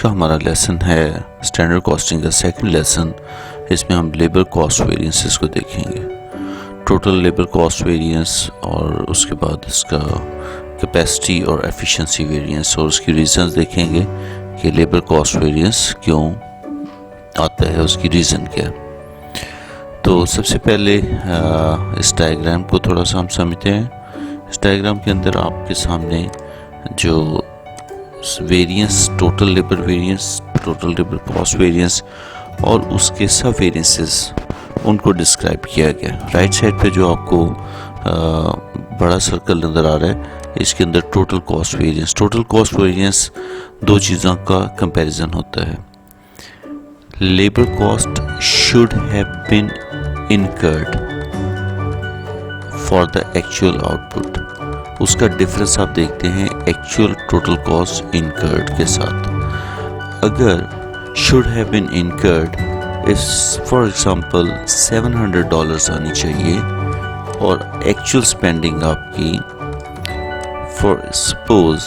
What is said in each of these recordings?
का हमारा लेसन है स्टैंडर्ड कॉस्टिंग का सेकंड लेसन। इसमें हम लेबर कॉस्ट वेरिएंसेस को देखेंगे, टोटल लेबर कॉस्ट वेरिएंस और उसके बाद इसका कैपेसिटी और एफिशिएंसी वेरिएंस और उसकी रीजंस देखेंगे कि लेबर कॉस्ट वेरिएंस क्यों आता है, उसकी रीज़न क्या है। तो सबसे पहले इस डायग्राम को थोड़ा सा हम समझते हैं। इस डायग्राम के अंदर आपके सामने जो variance, total labour variance, total labour cost variance और उसके सब वेरिएंसेस उनको डिस्क्राइब किया गया। राइट साइड पे जो आपको बड़ा सर्कल नज़र आ रहा है, इसके अंदर total cost variance. Total cost variance दो चीज़ों का कंपैरिजन होता है। Labour cost should have been incurred for the actual output, उसका डिफरेंस आप देखते हैं एक्चुअल टोटल कॉस्ट इनकर्ड के साथ। अगर शुड हैव बीन इनकर्ड इस फॉर एग्जांपल $700 आनी चाहिए और एक्चुअल स्पेंडिंग आपकी फॉर सपोज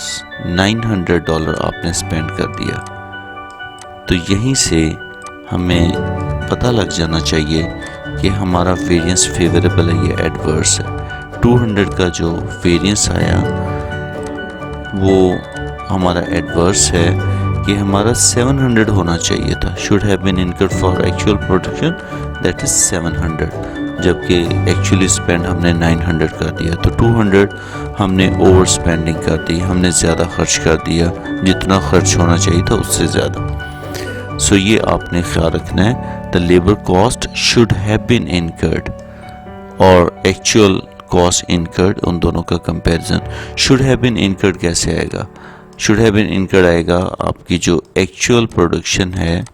$900 आपने स्पेंड कर दिया, तो यहीं से हमें पता लग जाना चाहिए कि हमारा वेरिएंस फेवरेबल है या एडवर्स है। 200 का जो वेरिएंस आया वो हमारा एडवर्स है कि हमारा 700 होना चाहिए था। Should have been incurred for actual production that is 700, जबकि एक्चुअली स्पेंड हमने 900 कर दिया। तो 200 हमने ओवर स्पेंडिंग कर दी, हमने ज़्यादा खर्च कर दिया, जितना खर्च होना चाहिए था उससे ज़्यादा। सो ये आपने ख्याल रखना है, the labour cost should have been incurred और एक्चुअल कॉस्ट इनकर्ड, उन दोनों का comparison. Should have been incurred कैसे आएगा? शुड हैव बीन इनकर्ड आएगा आपकी जो एक्चुअल प्रोडक्शन है,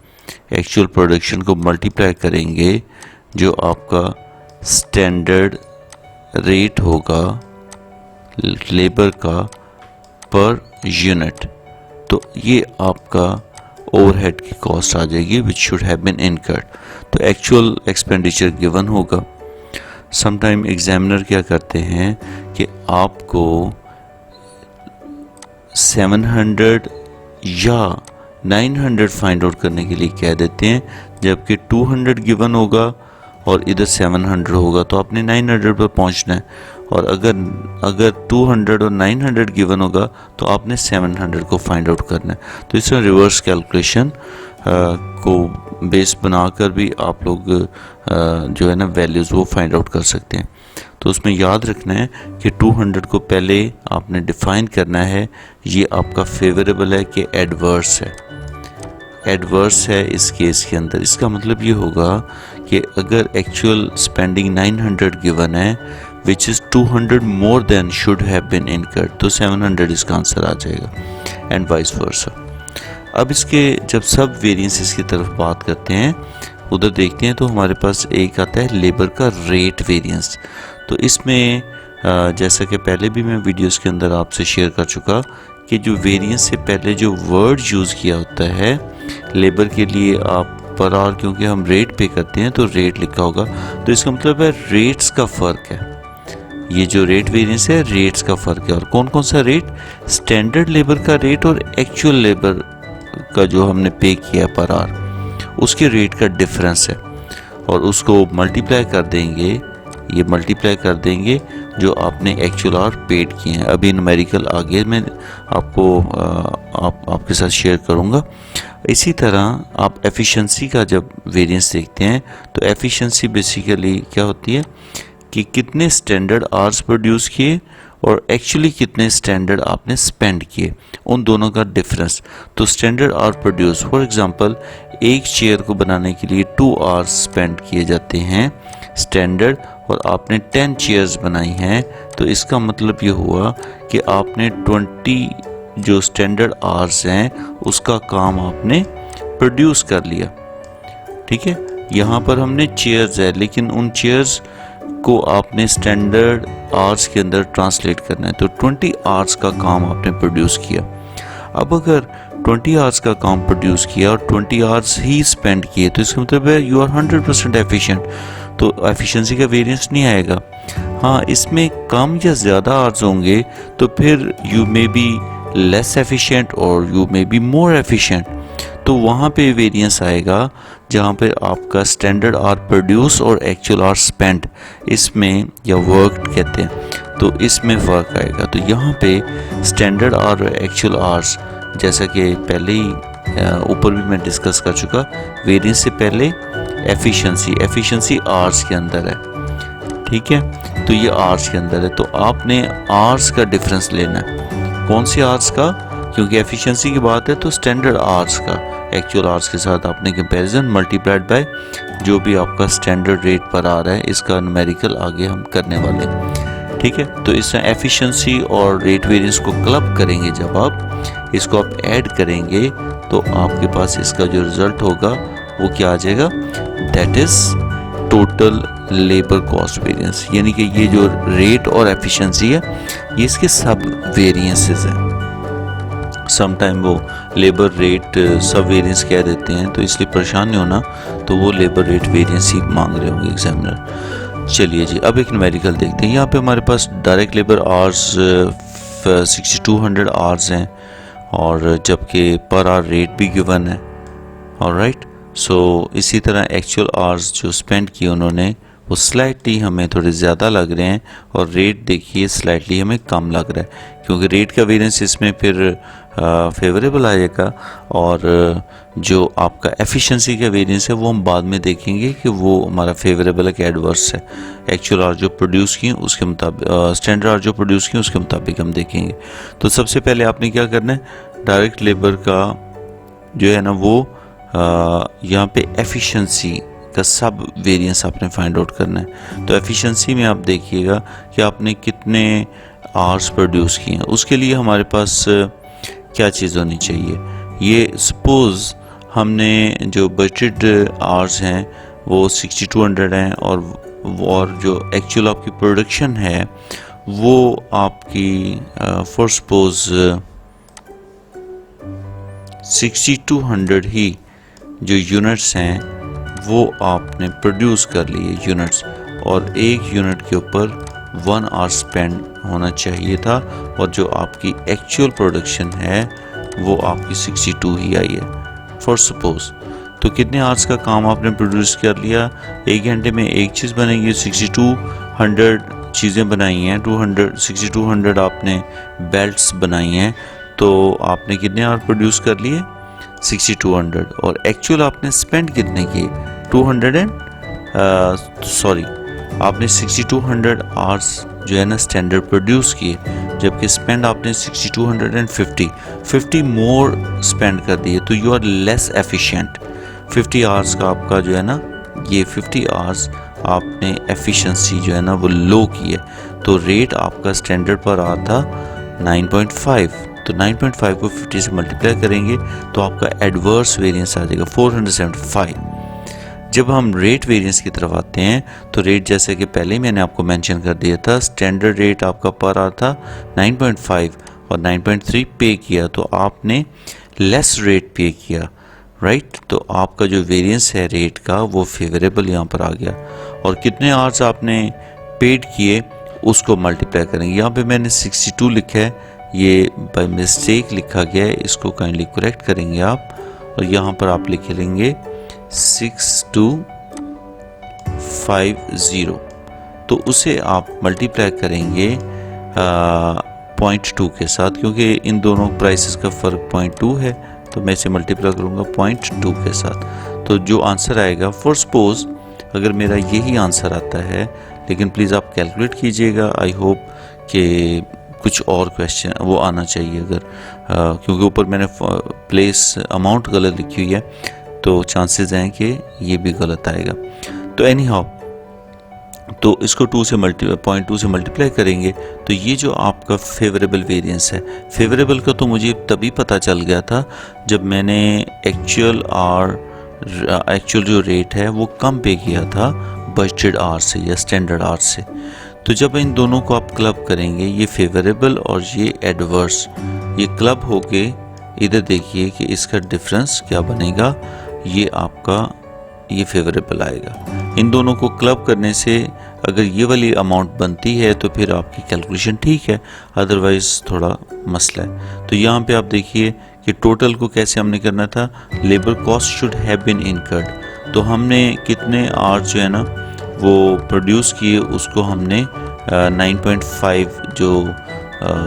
एक्चुअल प्रोडक्शन को मल्टीप्लाई करेंगे जो आपका स्टैंडर्ड रेट होगा लेबर का पर यूनिट, तो ये आपका ओवरहेड की कॉस्ट आ जाएगी which should have been incurred. तो एक्चुअल एक्सपेंडिचर गिवन होगा। समटाइम एग्जामिनर क्या करते हैं कि आपको 700 या 900 फाइंड आउट करने के लिए कह देते हैं, जबकि 200 गिवन होगा और इधर 700 होगा, तो आपने 900 पर पहुंचना है। और अगर 200 और 900 गिवन होगा तो आपने 700 को फाइंड आउट करना है। तो इसमें रिवर्स कैलकुलेशन को बेस बनाकर भी आप लोग जो है ना वैल्यूज़ वो फाइंड आउट कर सकते हैं। तो उसमें याद रखना है कि 200 को पहले आपने डिफाइन करना है, ये आपका फेवरेबल है कि एडवर्स है। एडवर्स है इस केस के अंदर, इसका मतलब ये होगा कि अगर एक्चुअल स्पेंडिंग 900 गिवन है which is 200 more than should have been incurred, तो 700 इसका आंसर आ जाएगा एंड वाइस वर्सा। अब इसके जब सब वेरिएंसेस की तरफ बात करते हैं, उधर देखते हैं, तो हमारे पास एक आता है लेबर का रेट वेरिएंस। तो इसमें जैसा कि पहले भी मैं वीडियोस के अंदर आपसे शेयर कर चुका कि जो वेरिएंस से पहले जो वर्ड यूज़ किया होता है लेबर के लिए, आप पर आवर क्योंकि हम रेट पे करते हैं तो रेट लिखा होगा, तो इसका मतलब है रेट्स का फ़र्क है। ये जो रेट वेरिएंस है रेट्स का फ़र्क है। और कौन कौन सा रेट? स्टैंडर्ड लेबर का रेट और एक्चुअल लेबर का जो हमने पे किया पर आवर, उसके रेट का डिफरेंस है। और उसको मल्टीप्लाई कर देंगे, ये मल्टीप्लाई कर देंगे जो आपने एक्चुअल आवर पेड किए हैं। अभी न्यूमेरिकल आगे मैं आपको आपके साथ शेयर करूँगा। इसी तरह आप एफिशिएंसी का जब वेरिएंस देखते हैं तो एफिशिएंसी बेसिकली क्या होती है कि कितने स्टैंडर्ड आवर्स प्रोड्यूस किए और एक्चुअली कितने स्टैंडर्ड आपने स्पेंड किए, उन दोनों का डिफरेंस। तो standard our produce, for example एक चेयर को बनाने के लिए 2 आवर्स स्पेंड किए जाते हैं स्टैंडर्ड, और आपने 10 चेयर्स बनाई हैं, तो इसका मतलब ये हुआ कि आपने 20 जो स्टैंडर्ड आवर्स हैं उसका काम आपने प्रोड्यूस कर लिया। ठीक है, यहाँ पर हमने चेयर्स है, लेकिन उन चेयर्स को आपने स्टैंडर्ड आवर्स के अंदर ट्रांसलेट करना है, तो 20 आवर्स का काम आपने प्रोड्यूस किया। अब अगर 20 आवर्स का काम प्रोड्यूस किया और 20 आवर्स ही स्पेंड किए, तो इसका मतलब है यू आर 100% एफिशिएंट, तो एफिशिएंसी का वेरिएंस नहीं आएगा। हाँ, इसमें कम या ज़्यादा आवर्स होंगे तो फिर you may be less efficient और you may be more efficient. तो वहाँ पे वेरिएंस आएगा जहाँ पे आपका स्टैंडर्ड आर प्रोड्यूस और एक्चुअल आर स्पेंड इसमें या वर्क कहते हैं, तो इसमें फ़र्क आएगा। तो यहाँ पे स्टैंडर्ड आर और एक्चुअल आर्स, जैसा कि पहले ही ऊपर भी मैं डिस्कस कर चुका, वेरिएंस से पहले एफिशिएंसी आर्स के अंदर है, ठीक है। तो ये आर्स के अंदर है, तो आपने आर्स का डिफरेंस लेना है। कौन से आर्स का? क्योंकि एफिशिएंसी की बात है तो स्टैंडर्ड आर्स का एक्चुअल आर्स के साथ आपने कंपैरिजन मल्टीप्लाइड बाय जो भी आपका स्टैंडर्ड रेट पर आ रहा है, इसका न्यूमेरिकल आगे हम करने वाले हैं, ठीक है। तो इस एफिशिएंसी और रेट वेरिएंस को क्लब करेंगे, जब आप इसको आप ऐड करेंगे तो आपके पास इसका जो रिजल्ट होगा वो क्या आ जाएगा? That is total labour cost variance. यानी कि ये जो रेट और एफिशिएंसी है ये इसके सब वेरिएंसेस हैं। समटाइम वो लेबर रेट सब वेरिएंस कह देते हैं, तो इसलिए परेशान नहीं होना, तो वो लेबर रेट वेरिएंस ही मांग रहे होंगे एग्जामिनर। चलिए जी, अब एक न्यूमेरिकल देखते हैं। यहाँ पे हमारे पास डायरेक्ट लेबर आवर्स 6200 आवर्स हैं, और जबकि पर आवर रेट भी गिवन है, ऑलराइट। सो इसी तरह एक्चुअल आवर्स जो स्पेंड किए उन्होंने वो स्लाइटली हमें थोड़े ज़्यादा लग रहे हैं, और रेट देखिए स्लाइटली हमें कम लग रहा है, क्योंकि रेट का वेरिएंस इसमें फिर फेवरेबल आएगा, और जो आपका एफिशिएंसी का वेरिएंस है वो हम बाद में देखेंगे कि वो हमारा फेवरेबल है कि एडवर्स है। एक्चुअल आर जो प्रोड्यूस किए उसके मुताबिक, स्टैंडर्ड आर जो प्रोड्यूस किए उसके मुताबिक हम देखेंगे। तो सबसे पहले आपने क्या करना है, डायरेक्ट लेबर का जो है ना वो यहाँ पे एफिशिएंसी का सब वेरिएंस आपने फाइंड आउट करना है। तो एफिशिएंसी में आप देखिएगा कि आपने कितने आवर्स प्रोड्यूस किए हैं। उसके लिए हमारे पास क्या चीज़ होनी चाहिए, ये सपोज़ हमने जो बजटेड आवर्स हैं वो 6200 हैं, और जो एक्चुअल आपकी प्रोडक्शन है वो आपकी फॉर सपोज 6200 ही जो यूनिट्स हैं वो आपने प्रोड्यूस कर लिए यूनिट्स, और एक यूनिट के ऊपर 1 आवर स्पेंड होना चाहिए था, और जो आपकी एक्चुअल प्रोडक्शन है वो आपकी 62 ही आई है फॉर सपोज। तो कितने आवर्स का काम आपने प्रोड्यूस कर लिया? 1 घंटे में एक चीज़ बनेगी, 6200 चीज़ें बनाई हैं, 6200 आपने बेल्ट्स बनाई हैं, तो आपने कितने आवर प्रोड्यूस कर लिए? 6200। और एक्चुअल आपने स्पेंड कितने किए? आपने 6200 आवर्स जो है ना स्टैंडर्ड प्रोड्यूस किए, जबकि स्पेंड आपने 6250 मोर स्पेंड कर दिए, तो you are less efficient. 50 hours का आपका जो है ना, ये 50 आवर्स आपने एफिशिएंसी जो है ना वो लो की है, तो रेट आपका स्टैंडर्ड पर आ था 9.5, तो 9.5 को 50 से मल्टीप्लाई करेंगे तो आपका एडवर्स वेरिएंस आ जाएगा 475। जब हम रेट वेरिएंस की तरफ आते हैं तो रेट जैसे कि पहले मैंने आपको मेंशन कर दिया था, स्टैंडर्ड रेट आपका पर आ था 9.5 और 9.3 पे किया, तो आपने लेस रेट पे किया, राइट। तो आपका जो वेरिएंस है रेट का वो फेवरेबल यहाँ पर आ गया, और कितने आवर्स आपने पेड किए उसको मल्टीप्लाई करेंगे। यहाँ पे मैंने 62 लिखा है, ये बाय मिस्टेक लिखा गया है, इसको काइंडली करेक्ट करेंगे आप, और यहाँ पर आप लिख लेंगे 6250, तो उसे आप मल्टीप्लाई करेंगे 0.2 के साथ, क्योंकि इन दोनों प्राइसेस का फ़र्क 0.2 है, तो मैं इसे मल्टीप्लाई करूँगा 0.2 के साथ। तो जो आंसर आएगा, फॉर सपोज अगर मेरा यही आंसर आता है, लेकिन प्लीज़ आप कैलकुलेट कीजिएगा, आई होप कि कुछ और क्वेश्चन वो आना चाहिए अगर क्योंकि ऊपर मैंने प्लेस अमाउंट गलत लिखी हुई है, तो चांसेस हैं कि ये भी गलत आएगा। तो एनी हाउ, तो इसको 0.2 से मल्टीप्लाई करेंगे, तो ये जो आपका फेवरेबल वेरिएंस है, फेवरेबल का तो मुझे तभी पता चल गया था जब मैंने एक्चुअल जो रेट है वो कम पे किया था बजटेड आर से या स्टैंडर्ड आर से। तो जब इन दोनों को आप क्लब करेंगे, ये फेवरेबल और ये एडवर्स, ये क्लब होके इधर देखिए कि इसका डिफरेंस क्या बनेगा, ये आपका ये फेवरेबल आएगा। इन दोनों को क्लब करने से अगर ये वाली अमाउंट बनती है तो फिर आपकी कैलकुलेशन ठीक है, अदरवाइज थोड़ा मसला है। तो यहाँ पे आप देखिए कि टोटल को कैसे हमने करना था, labour cost should have been incurred. तो हमने कितने आवर्स जो है ना वो प्रोड्यूस किए, उसको हमने 9.5 जो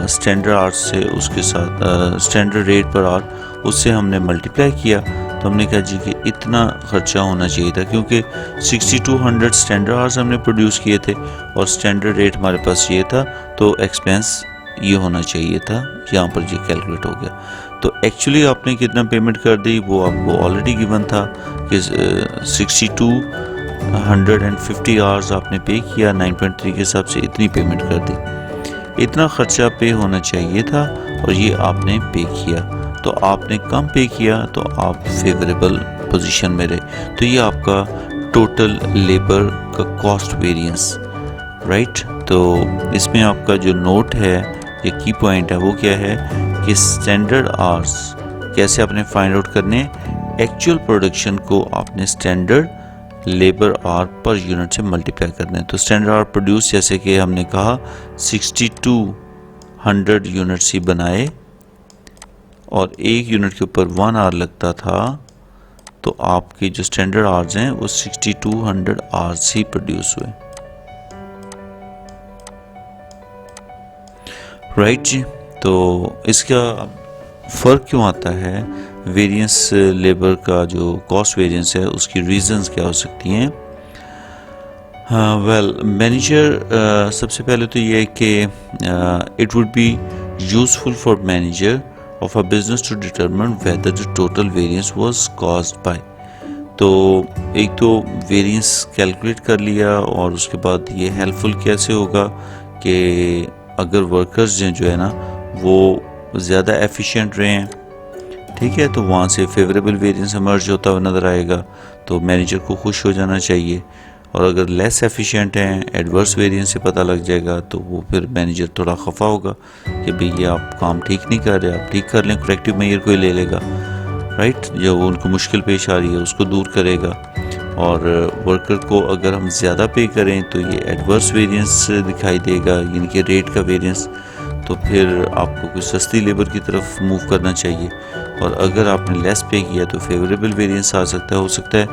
स्टैंडर्ड आवर्स से उसके साथ स्टैंडर्ड रेट पर आवर उससे हमने मल्टीप्लाई किया। तो हमने कहा जी कि इतना खर्चा होना चाहिए था, क्योंकि 6200 स्टैंडर्ड आवर्स हमने प्रोड्यूस किए थे और स्टैंडर्ड रेट हमारे पास ये था, तो एक्सपेंस ये होना चाहिए था, यहाँ पर ये कैलकुलेट हो गया। तो एक्चुअली आपने कितना पेमेंट कर दी वो आपको ऑलरेडी गिवन था कि 6250 आवर्स आपने पे किया, 9.3 के हिसाब से इतनी पेमेंट कर दी, इतना खर्चा पे होना चाहिए था और ये आपने पे किया। तो आपने कम पे किया तो आप फेवरेबल पोजीशन में रहे। तो ये आपका टोटल लेबर का कॉस्ट वेरिएंस, राइट। तो इसमें आपका जो नोट है या की पॉइंट है वो क्या है कि स्टैंडर्ड आवर्स कैसे आपने फाइंड आउट करने, एक्चुअल प्रोडक्शन को आपने standard labour our per unit से मल्टीप्लाई करना है। तो स्टैंडर्ड आवर प्रोड्यूस, जैसे कि हमने कहा 6200 यूनिट्स ही बनाए और एक यूनिट के ऊपर 1 आवर लगता था, तो आपके जो स्टैंडर्ड आवर्स हैं वो 6200 आवर्स ही प्रोड्यूस हुए, राइट जी। तो इसका फ़र्क क्यों आता है, वेरिएंस लेबर का जो कॉस्ट वेरिएंस है उसकी रीजंस क्या हो सकती हैं। वेल मैनेजर सबसे पहले तो ये है कि it would be useful for manager of a business to determine whether the total variance was caused by. तो एक तो वेरिएंस कैलकुलेट कर लिया और उसके बाद ये हेल्पफुल कैसे होगा कि अगर वर्कर्स जो है ना वो ज़्यादा एफिशिएंट रहे हैं, ठीक है, तो वहाँ से फेवरेबल वेरिएंस इमर्ज होता हुआ नज़र आएगा, तो मैनेजर को खुश हो जाना चाहिए। और अगर लेस एफिशिएंट हैं, एडवर्स वेरिएंस से पता लग जाएगा, तो वो फिर मैनेजर थोड़ा खफा होगा कि भाई ये आप काम ठीक नहीं कर रहे, आप ठीक कर लें, करेक्टिव मेजर कोई ले लेगा, राइट। जो उनको मुश्किल पेश आ रही है उसको दूर करेगा। और वर्कर को अगर हम ज़्यादा पे करें तो ये एडवर्स वेरिएंस दिखाई देगा, यानी कि रेट का वेरिएंस, तो फिर आपको कुछ सस्ती लेबर की तरफ मूव करना चाहिए। और अगर आपने लेस पे किया तो फेवरेबल वेरिएंस आ सकता है। हो सकता है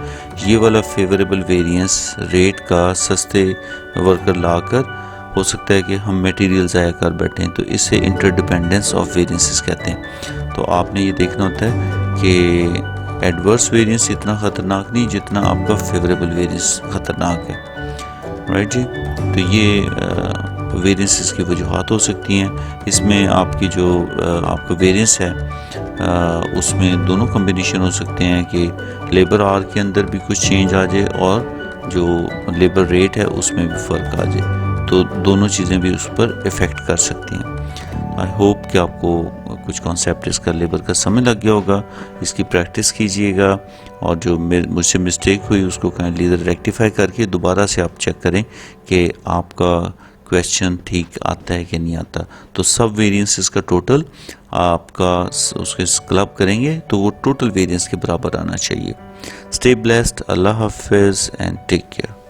ये वाला फेवरेबल वेरिएंस रेट का सस्ते वर्कर लाकर, हो सकता है कि हम मटेरियल ज़ाया कर बैठें, तो इसे इंटरडिपेंडेंस ऑफ वेरिएंसेस कहते हैं। तो आपने ये देखना होता है कि एडवर्स वेरिएंस इतना ख़तरनाक नहीं जितना आपका फेवरेबल वेरिएंस ख़तरनाक है, राइट जी। तो ये वेरिएंसेस की वजूहत हो सकती हैं। इसमें आपकी जो आपका वेरिएंस है उसमें दोनों कम्बिनेशन हो सकते हैं कि लेबर आवर के अंदर भी कुछ चेंज आ जाए और जो लेबर रेट है उसमें भी फ़र्क आ जाए, तो दोनों चीज़ें भी उस पर इफ़ेक्ट कर सकती हैं। आई होप कि आपको कुछ कॉन्सेप्ट इसका लेबर का समझ लग गया होगा। इसकी प्रैक्टिस कीजिएगा और जो मुझसे मिस्टेक हुई उसको काइंडली इधर रेक्टिफाई करके दोबारा से आप चेक करें कि आपका क्वेश्चन ठीक आता है कि नहीं आता। तो सब वेरिएंसेस का टोटल आपका उसके क्लब करेंगे तो वो टोटल वेरिएंस के बराबर आना चाहिए। स्टे ब्लेस्ड, अल्लाह हाफिज़ एंड टेक केयर।